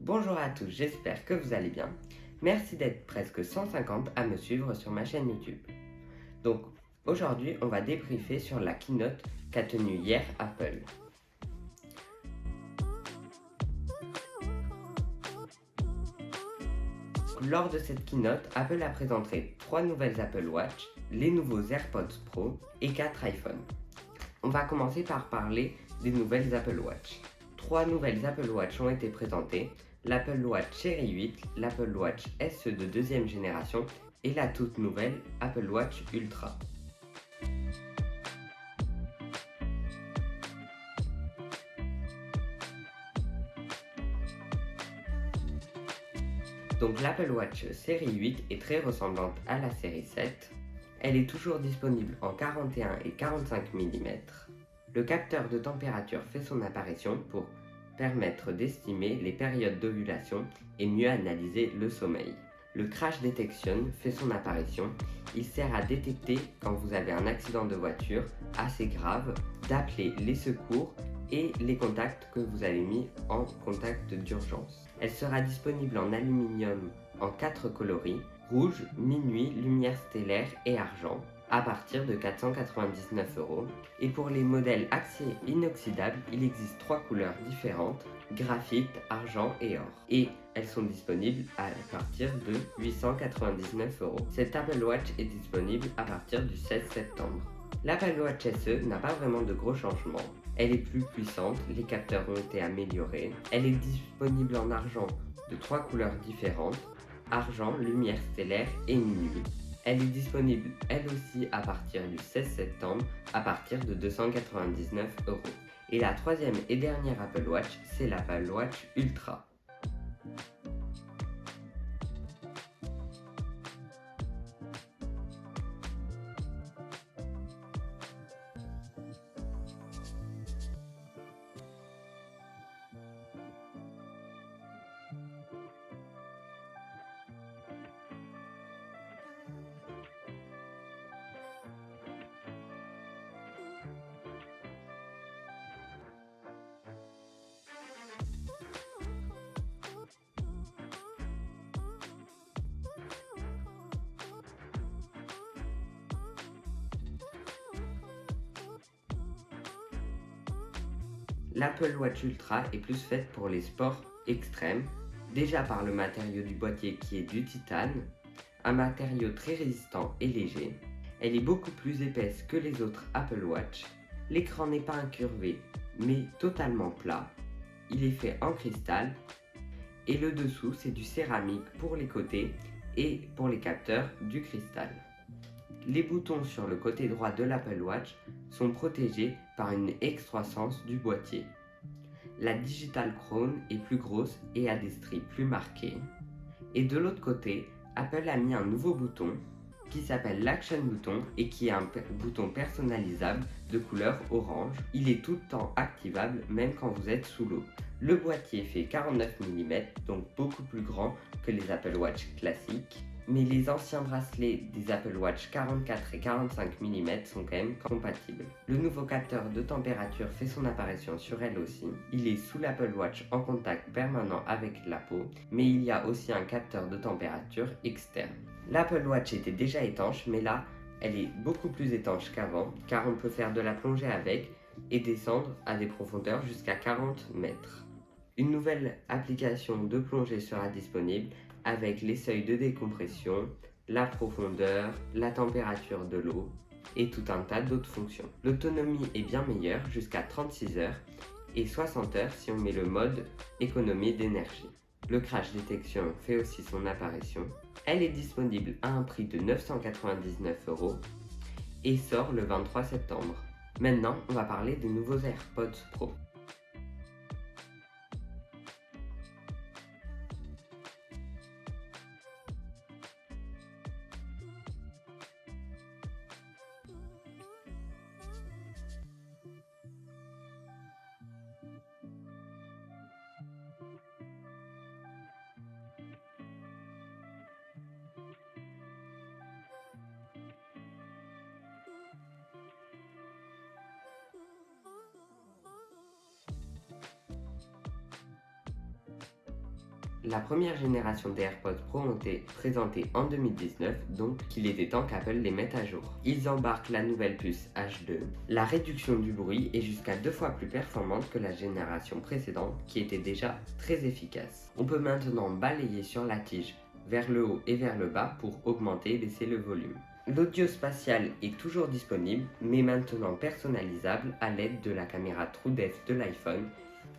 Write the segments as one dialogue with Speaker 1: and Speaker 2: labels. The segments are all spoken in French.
Speaker 1: Bonjour à tous, j'espère que vous allez bien. Merci d'être presque 150 à me suivre sur ma chaîne YouTube. Donc aujourd'hui, on va débriefer sur la keynote qu'a tenue hier Apple. Lors de cette keynote, Apple a présenté 3 nouvelles Apple Watch, les nouveaux AirPods Pro et 4 iPhones. On va commencer par parler des nouvelles Apple Watch. 3 nouvelles Apple Watch ont été présentées, l'Apple Watch Série 8, l'Apple Watch SE de deuxième génération et la toute nouvelle Apple Watch Ultra. Donc l'Apple Watch Série 8 est très ressemblante à la série 7. Elle est toujours disponible en 41 et 45 mm. Le capteur de température fait son apparition pour permettre d'estimer les périodes d'ovulation et mieux analyser le sommeil. Le Crash Detection fait son apparition. Il sert à détecter quand vous avez un accident de voiture assez grave, d'appeler les secours et les contacts que vous avez mis en contact d'urgence. Elle sera disponible en aluminium en 4 coloris, rouge, minuit, lumière stellaire et argent, à partir de 499 €. Et pour les modèles acier inoxydable, il existe 3 couleurs différentes, graphite, argent et or. Et elles sont disponibles à partir de 899 €. Cette Apple Watch est disponible à partir du 16 septembre. L'Apple Watch SE n'a pas vraiment de gros changements. Elle est plus puissante, les capteurs ont été améliorés. Elle est disponible en argent de 3 couleurs différentes, argent, lumière stellaire et minuit. Elle est disponible elle aussi à partir du 16 septembre à partir de 299 €. Et la troisième et dernière Apple Watch, c'est l'Apple Watch Ultra. L'Apple Watch Ultra est plus faite pour les sports extrêmes, déjà par le matériau du boîtier qui est du titane, un matériau très résistant et léger. Elle est beaucoup plus épaisse que les autres Apple Watch. L'écran n'est pas incurvé, mais totalement plat. Il est fait en cristal et le dessous c'est du céramique pour les côtés et pour les capteurs du cristal. Les boutons sur le côté droit de l'Apple Watch sont protégés par une excroissance du boîtier. La Digital Crown est plus grosse et a des stries plus marquées. Et de l'autre côté, Apple a mis un nouveau bouton qui s'appelle l'Action Button et qui est un bouton personnalisable de couleur orange. Il est tout le temps activable même quand vous êtes sous l'eau. Le boîtier fait 49 mm, donc beaucoup plus grand que les Apple Watch classiques. Mais les anciens bracelets des Apple Watch 44 et 45 mm sont quand même compatibles. Le nouveau capteur de température fait son apparition sur elle aussi. Il est sous l'Apple Watch en contact permanent avec la peau, mais il y a aussi un capteur de température externe. L'Apple Watch était déjà étanche, mais là, elle est beaucoup plus étanche qu'avant, car on peut faire de la plongée avec et descendre à des profondeurs jusqu'à 40 mètres. Une nouvelle application de plongée sera disponible avec les seuils de décompression, la profondeur, la température de l'eau et tout un tas d'autres fonctions. L'autonomie est bien meilleure, jusqu'à 36 heures et 60 heures si on met le mode économie d'énergie. Le Crash Detection fait aussi son apparition. Elle est disponible à un prix de 999 € et sort le 23 septembre. Maintenant, on va parler des nouveaux AirPods Pro. La première génération des AirPods Pro ont été présentées en 2019, donc il était temps qu'Apple les mette à jour. Ils embarquent la nouvelle puce H2. La réduction du bruit est jusqu'à 2 fois plus performante que la génération précédente qui était déjà très efficace. On peut maintenant balayer sur la tige vers le haut et vers le bas pour augmenter et baisser le volume. L'audio spatial est toujours disponible, mais maintenant personnalisable à l'aide de la caméra TrueDepth de l'iPhone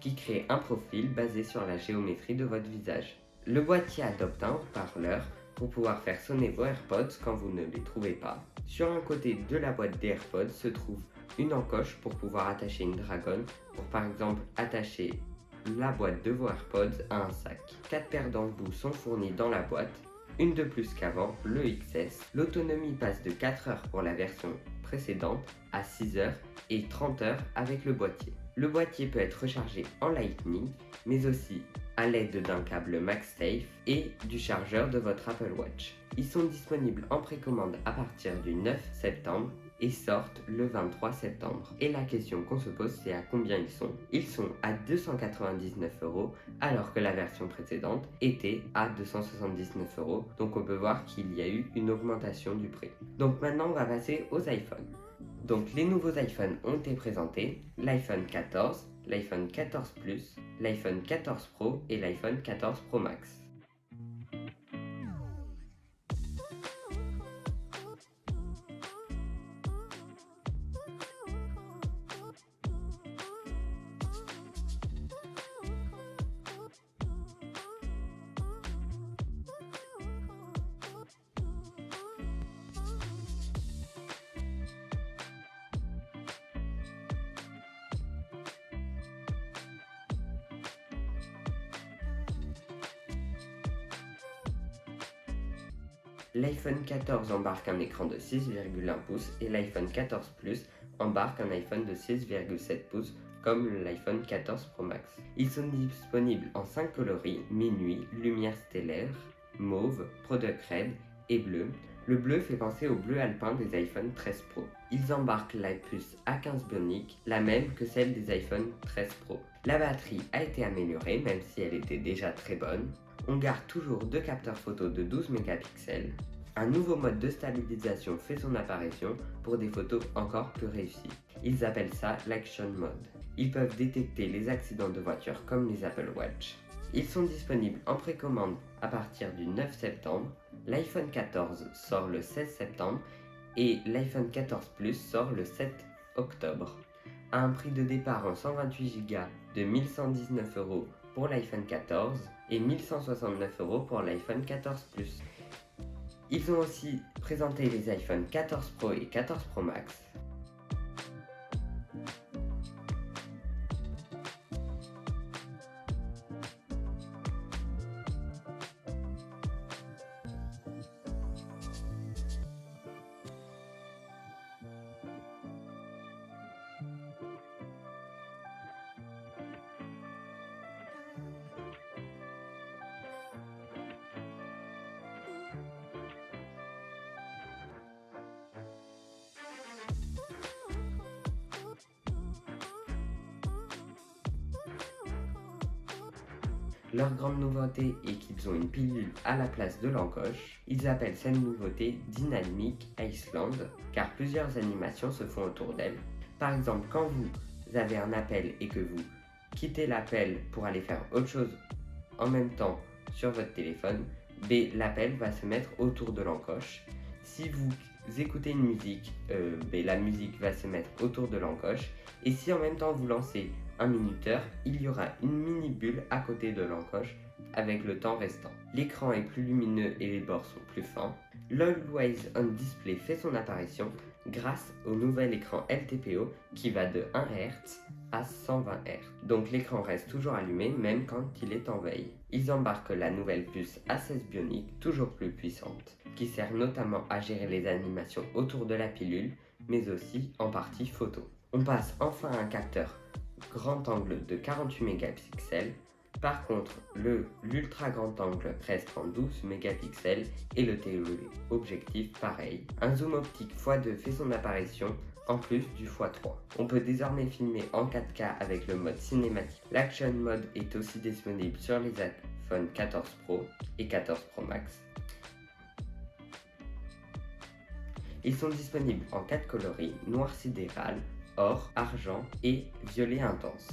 Speaker 1: qui crée un profil basé sur la géométrie de votre visage. Le boîtier adopte un haut-parleur pour pouvoir faire sonner vos AirPods quand vous ne les trouvez pas. Sur un côté de la boîte des AirPods se trouve une encoche pour pouvoir attacher une dragonne, pour par exemple attacher la boîte de vos AirPods à un sac. 4 paires d'embouts sont fournies dans la boîte, une de plus qu'avant, le XS. L'autonomie passe de 4 heures pour la version précédente à 6 heures et 30 heures avec le boîtier. Le boîtier peut être rechargé en Lightning, mais aussi à l'aide d'un câble MagSafe et du chargeur de votre Apple Watch. Ils sont disponibles en précommande à partir du 9 septembre et sortent le 23 septembre. Et la question qu'on se pose, c'est à combien ils sont. Ils sont à 299 € alors que la version précédente était à 279 €. Donc on peut voir qu'il y a eu une augmentation du prix. Donc maintenant on va passer aux iPhones. Donc les nouveaux iPhones ont été présentés, l'iPhone 14, l'iPhone 14 Plus, l'iPhone 14 Pro et l'iPhone 14 Pro Max. L'iPhone 14 embarque un écran de 6,1 pouces et l'iPhone 14 Plus embarque un iPhone de 6,7 pouces comme l'iPhone 14 Pro Max. Ils sont disponibles en 5 coloris, minuit, lumière stellaire, mauve, product red et bleu. Le bleu fait penser au bleu alpin des iPhone 13 Pro. Ils embarquent la puce A15 Bionic, la même que celle des iPhone 13 Pro. La batterie a été améliorée même si elle était déjà très bonne. On garde toujours 2 capteurs photo de 12 mégapixels. Un nouveau mode de stabilisation fait son apparition pour des photos encore plus réussies. Ils appellent ça l'Action Mode. Ils peuvent détecter les accidents de voiture comme les Apple Watch. Ils sont disponibles en précommande à partir du 9 septembre. L'iPhone 14 sort le 16 septembre et l'iPhone 14 Plus sort le 7 octobre. À un prix de départ en 128 Go de 1119 € pour l'iPhone 14 et 1169 € pour l'iPhone 14 Plus. Ils ont aussi présenté les iPhone 14 Pro et 14 Pro Max. Leur grande nouveauté est qu'ils ont une pilule à la place de l'encoche. Ils appellent cette nouveauté Dynamic Island car plusieurs animations se font autour d'elle. Par exemple, quand vous avez un appel et que vous quittez l'appel pour aller faire autre chose en même temps sur votre téléphone, l'appel va se mettre autour de l'encoche. Si vous écoutez une musique, la musique va se mettre autour de l'encoche. Et si en même temps vous lancez un minuteur, il y aura une mini bulle à côté de l'encoche avec le temps restant. L'écran est plus lumineux et les bords sont plus fins. L'Always On Display fait son apparition grâce au nouvel écran LTPO qui va de 1 Hz à 120 Hz. Donc l'écran reste toujours allumé même quand il est en veille. Ils embarquent la nouvelle puce A16 Bionic, toujours plus puissante, qui sert notamment à gérer les animations autour de la pilule, mais aussi en partie photo. On passe enfin à un capteur grand angle de 48 mégapixels. Par contre, l'ultra grand angle reste en 12 mégapixels et le téléobjectif pareil. Un zoom optique x2 fait son apparition en plus du x3. On peut désormais filmer en 4K avec le mode cinématique. L'Action Mode est aussi disponible sur les iPhone 14 Pro et 14 Pro Max. Ils sont disponibles en 4 coloris, noir sidéral, or, argent et violet intense.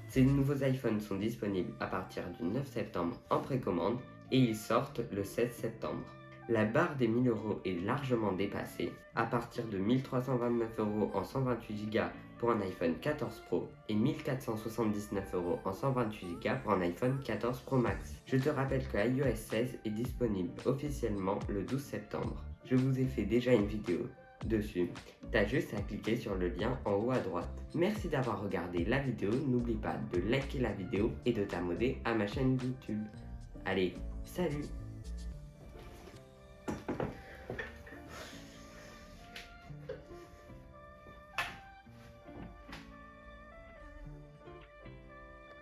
Speaker 1: Ces nouveaux iPhones sont disponibles à partir du 9 septembre en précommande et ils sortent le 16 septembre. La barre des 1000 € est largement dépassée, à partir de 1329 € en 128 Go pour un iPhone 14 Pro et 1479 € en 128 Go pour un iPhone 14 Pro Max. Je te rappelle que iOS 16 est disponible officiellement le 12 septembre. Je vous ai fait déjà une vidéo dessus. T'as juste à cliquer sur le lien en haut à droite. Merci d'avoir regardé la vidéo, n'oublie pas de liker la vidéo et de t'abonner à ma chaîne YouTube. Allez, salut!